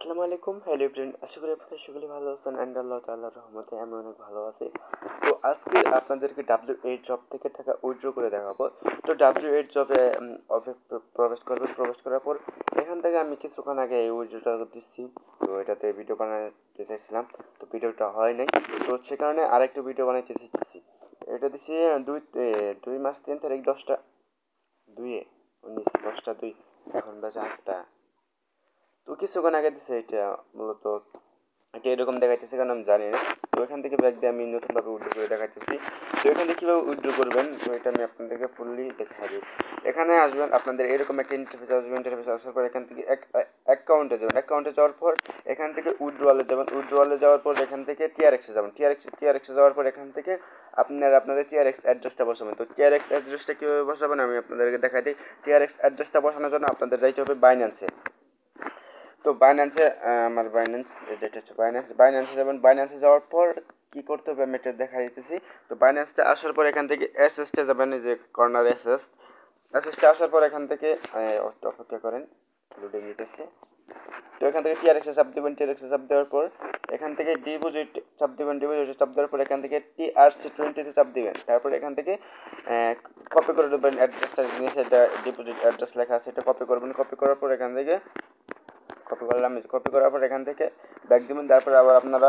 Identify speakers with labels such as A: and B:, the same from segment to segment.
A: আসসালামু আলাইকুম, hello friend. আশা করি আপনারা সকলে ভালো আছেন অ্যান্ড আল্লাহ তাআলার রহমতে আমি অনেক ভালো আছি। তো আজকে আপনাদেরকে W8 জব থেকে টাকা উইথড্র করে দেখাবো। তো W8 জবে প্রবেশ করবেন। প্রবেশ করার পর এখান থেকে আমি কিছুক্ষণ আগে এই উইথড্রটা দিচ্ছি। তো এটাতে ভিডিও বানাতে চাইছিলাম, তো ভিডিওটা হয় নাই। তো সে কারণে আরেকটু ভিডিও বানাইতে চাইছি। এটা দিচ্ছি 2 মাস 3 তারিখ 10টা 2 19 10টা 2 এখন বাজে 8টা। তো কিছুক্ষণ আগে দিচ্ছে এটা মূলত এটা এরকম দেখাইতেছে কারণ আমি জানি না। তো এখান থেকে ব্যাগ দিয়ে আমি নতুনভাবে উইথড্র করে দেখাইতেছি। তো এখান থেকে কীভাবে উইথড্র করবেন তো এটা আমি আপনাদেরকে ফুললি দেখাই দিই। এখানে আসবেন, আপনাদের এরকম একটা ইন্টারফেস আসবে। ইন্টারফেস আসার পর এখান থেকে অ্যাকাউন্টে যাবেন। অ্যাকাউন্টে যাওয়ার পর এখান থেকে উইথড্রয়ালে যাবেন। উইথড্রয়ালে যাওয়ার পর এখান থেকে টিআরএক্সে যাবেন। টিআরএক্সে যাওয়ার পর এখান থেকে আপনাদের টিআরএক্স অ্যাড্রেসটা বসাবেন। তো টিআরএক্স অ্যাড্রেসটা কীভাবে বসাবেন আমি আপনাদেরকে দেখাই দিই। টিআরএক্স অ্যাড্রেসটা বসানোর জন্য আপনাদের যাইতে হবে বাইন্যান্সে। তো বাইন্যান্সে আমার যেটা হচ্ছে বাইন্যান্সে যাবেন। বাইন্যান্সে যাওয়ার পর কী করতে হবে আমি এটা দেখা দিতেছি। তো বাইন্যান্সে আসার পর এখান থেকে এসএসটে যাবেন, এই যে কর্নার এসএসটে আসার পর এখান থেকে অপেক্ষা করেন, লোডিং নিতেছে। তো এখান থেকে টিআরএক্সে চাপ দেবেন। টিআরএক্সে চাপ দেওয়ার পর এখান থেকে ডিপোজিট চাপ দেবেন। ডিপোজিটে চাপ দেওয়ার পর এখান থেকে TRC20 চাপ দিবেন। তারপর এখান থেকে কপি করে দেবেন অ্যাড্রেসটা, নিচে এটা ডিপোজিট অ্যাড্রেস লেখা আছে, এটা কপি করবেন। কপি করার পর এখান থেকে কপি করলাম। কপি করার পর এখান থেকে ব্যাক দেবেন। তারপরে আবার আপনারা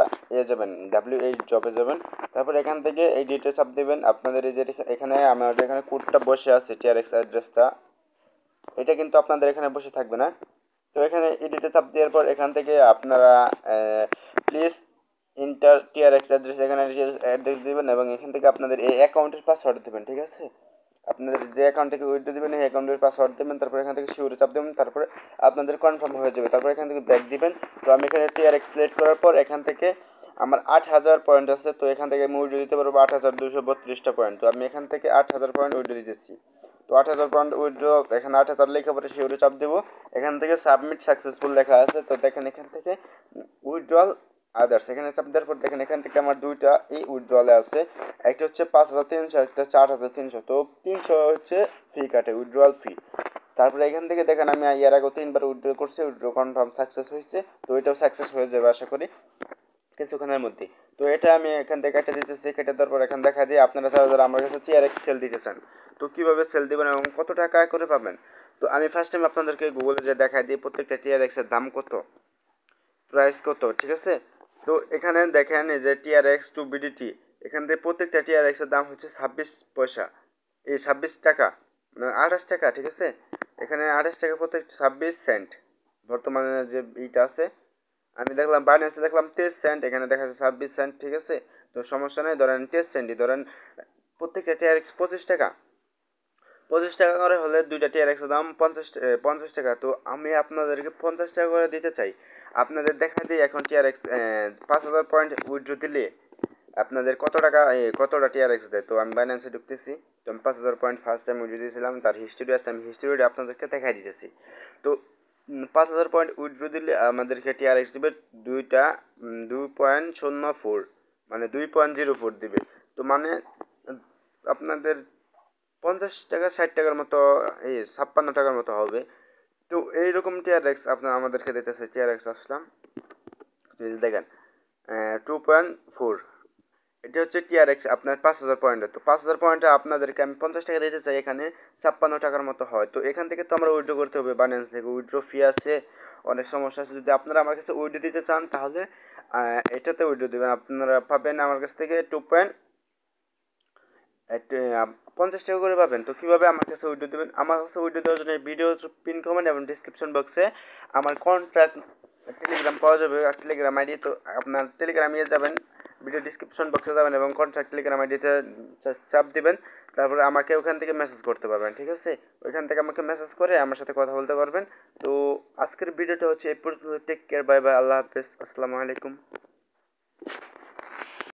A: যাবেন W8 জবে যাবেন। তারপর এখান থেকে এই ডিটেলস চাপ দেবেন। আপনাদের এই যে এখানে আমার এখানে কোডটা বসে আছে TRX অ্যাড্রেসটা, এটা কিন্তু আপনাদের এখানে বসে থাকবে না। তো এখানে এডিটে চাপ দেওয়ার পর এখান থেকে আপনারা প্লিজ ইন্টার TRX অ্যাড্রেস, এখানে অ্যাড্রেস দেবেন এবং এখান থেকে আপনাদের এই অ্যাকাউন্টের পাসওয়ার্ড দেবেন। ঠিক আছে, আপনাদের যে অ্যাকাউন্ট থেকে উইথড্র দেবেন এই অ্যাকাউন্টের পাসওয়ার্ড দেবেন। তারপর এখান থেকে শিওরে চাপ দেবেন। তারপরে আপনাদের কনফার্ম হয়ে যাবে। তারপর এখান থেকে ব্যাক দিবেন। তো আমি এখানে TRX সিলেক্ট করার পর এখান থেকে আমার 8000 পয়েন্ট আছে। তো এখান থেকে আমি উইথড্র দিতে পারবো 8232টা পয়েন্ট। তো আমি এখান থেকে 8000 পয়েন্ট উইথড্র দিতেছি। তো 8000 পয়েন্ট উইথড্র, এখানে 8000 লেখা পরে শিওরে চাপ দেবো। এখান থেকে সাবমিট সাকসেসফুল লেখা আছে। তো দেখেন এখান থেকে উইথড্রল আদার্স, এখানে চাপ দেওয়ার পর দেখেন এখান থেকে আমার দুইটা এই উইথড্রলে আছে। একটা হচ্ছে 5300, একটা হচ্ছে 8300। তো 300 হচ্ছে ফি কাটে, উইথড্রল ফি। তারপরে এখান থেকে দেখেন আমি এর আগে 3বার উইথড্র করছি, উইথড্র কনফার্ম সাকসেস হয়েছে। তো এটাও সাকসেস হয়ে যাবে আশা করি কিছুক্ষণের মধ্যে। তো এটা আমি এখান থেকে কেটে দিতেছি। কেটে দেওয়ার পর এখান দেখা দিয়ে আপনারা যারা আমার কাছে TRX সেল দিতে চান তো কীভাবে সেল দেবেন এবং কত টাকা করে পাবেন। তো আমি ফার্স্ট টাইম আপনাদেরকে গুগলে যে দেখাই দিই প্রত্যেকটা TRXের দাম কত, প্রাইস কত। ঠিক আছে, তো এখানে দেখেন এই যে TRX টু BDT, এখান থেকে প্রত্যেকটা TRXের দাম হচ্ছে 26 পয়সা, এই 26 টাকা, 28 টাকা। ঠিক আছে, এখানে 28 টাকা প্রত্যেক 26 সেন্ট বর্তমানে যে এইটা আছে। আমি দেখলাম বাইন্যান্সে দেখলাম 23 সেন্ট, এখানে দেখা যাচ্ছে 26 সেন্ট। ঠিক আছে, তো সমস্যা নেই, ধরেন 23 সেন্টই ধরেন। প্রত্যেকটা TRX 25 টাকা, 25 টাকা করে হলে দুইটা TRXের দাম 50 টাকা। তো আমি আপনাদেরকে 50 টাকা করে দিতে চাই। আপনাদের দেখা দিই এখন TRX 5000 পয়েন্ট উইথড্র দিলে আপনাদের কতটা TRX দেয়। তো আমি বাইন্যান্সে ঢুকতেছি। তো আমি 5000 পয়েন্ট ফার্স্ট টাইম উইথড্র দিয়েছিলাম, তার হিস্ট্রি আসছে, আমি হিস্ট্রিটা আপনাদেরকে দেখাই দিতেছি। তো 5000 পয়েন্ট উইথড্র দিলে আমাদেরকে TRX দেবে 2.04, মানে 2.04 দিবে। তো মানে আপনাদের 50 টাকা 60 টাকার মতো, এই 56 টাকার মতো হবে। তো এইরকম TRX আপনার আমাদেরকে দিতেছে। TRX আসলাম, যদি দেখেন 2.4, এটা হচ্ছে TRX আপনার 5000 পয়েন্টের। তো 5000 পয়েন্টে আপনাদেরকে আমি 50 টাকা দিতে চাই, এখানে 56 টাকার মতো হয়। তো এখান থেকে তো আমরা উইথড্র করতে হবে বাইন্যান্স থেকে, উইথড্র ফি আছে, অনেক সমস্যা আছে। যদি আপনারা আমার কাছে উইথড্র দিতে চান তাহলে এটাতে উইথড্র দেবেন। আপনারা পাবেন আমার কাছ থেকে 50 টাকা করে পাবেন। তো কীভাবে আমার কাছে উইথড্র দেবেন, আমার কাছে উইথড্র দেওয়ার জন্য ভিডিও পিন কমেন্ট এবং ডিসক্রিপশন বক্সে আমার কন্ট্যাক্ট টেলিগ্রাম পাওয়া যাবে, আর টেলিগ্রাম আইডি। তো আপনার টেলিগ্রামে যাবেন, ভিডিও ডিসক্রিপশন বক্সে যাবেন এবং কন্ট্যাক্ট টেলিগ্রাম আইডিতে চাপ দিবেন। তারপরে আমাকে ওখান থেকে মেসেজ করতে পারবেন। ঠিক আছে, ওইখান থেকে আমাকে মেসেজ করে আমার সাথে কথা বলতে পারবেন। তো আজকের ভিডিওটা হচ্ছে এই পর্যন্ত। টেক কেয়ার, বাই বাই, আল্লাহ হাফেজ, আসসালামু আলাইকুম।